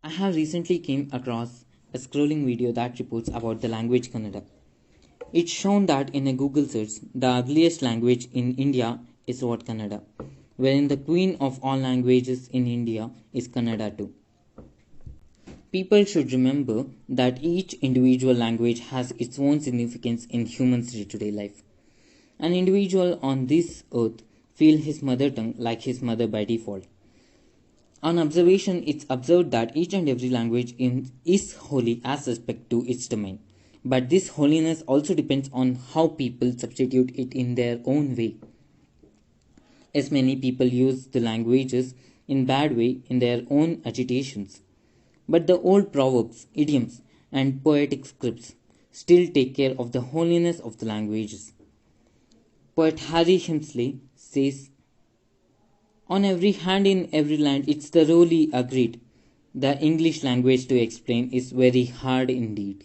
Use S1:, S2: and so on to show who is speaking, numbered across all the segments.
S1: I have recently came across a scrolling video that reports about the language Kannada. It's shown that in a Google search, the ugliest language in India is what Kannada, wherein the queen of all languages in India is Kannada too. People should remember that each individual language has its own significance in humans' day-to-day life. An individual on this earth feels his mother tongue like his mother by default. On observation, it's observed that each and every language is holy as respect to its domain. But this holiness also depends on how people substitute it in their own way. As many people use the languages in bad way in their own agitations. But the old proverbs, idioms, and poetic scripts still take care of the holiness of the languages. Poet Harry Hemsley says, on every hand in every land, it's thoroughly agreed. The English language to explain is very hard indeed.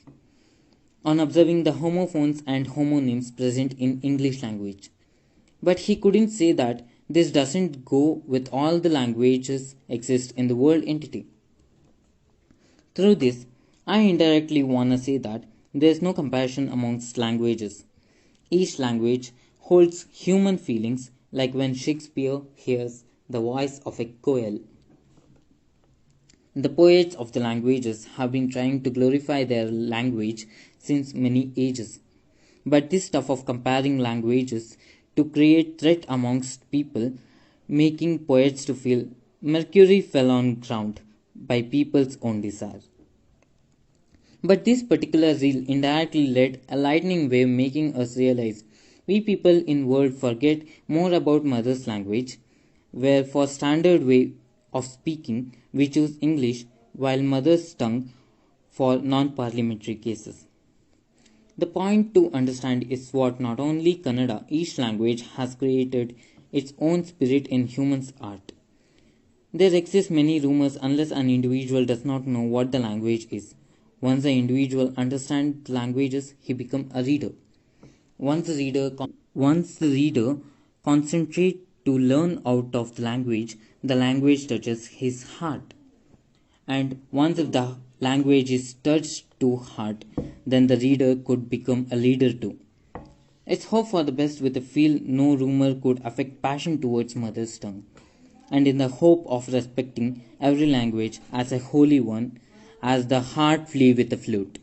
S1: On observing the homophones and homonyms present in English language. But he couldn't say that this doesn't go with all the languages exist in the world entity. Through this, I indirectly want to say that there is no comparison amongst languages. Each language holds human feelings like when Shakespeare hears the voice of a quail. The poets of the languages have been trying to glorify their language since many ages. But this stuff of comparing languages to create threat amongst people, making poets to feel Mercury fell on ground by people's own desire. But this particular reel indirectly led a lightning wave making us realize we people in world forget more about mother's language, where for standard way of speaking we choose English while mother's tongue for non-parliamentary cases. The point to understand is what not only Kannada, each language has created its own spirit in humans' art. There exist many rumors unless an individual does not know what the language is. Once the individual understands the languages, he becomes a reader. Once the reader concentrates to learn out of the language touches his heart. And once if the language is touched to heart, then the reader could become a leader too. It's hope for the best with the feel no rumor could affect passion towards mother's tongue, and in the hope of respecting every language as a holy one, as the heart flee with the flute.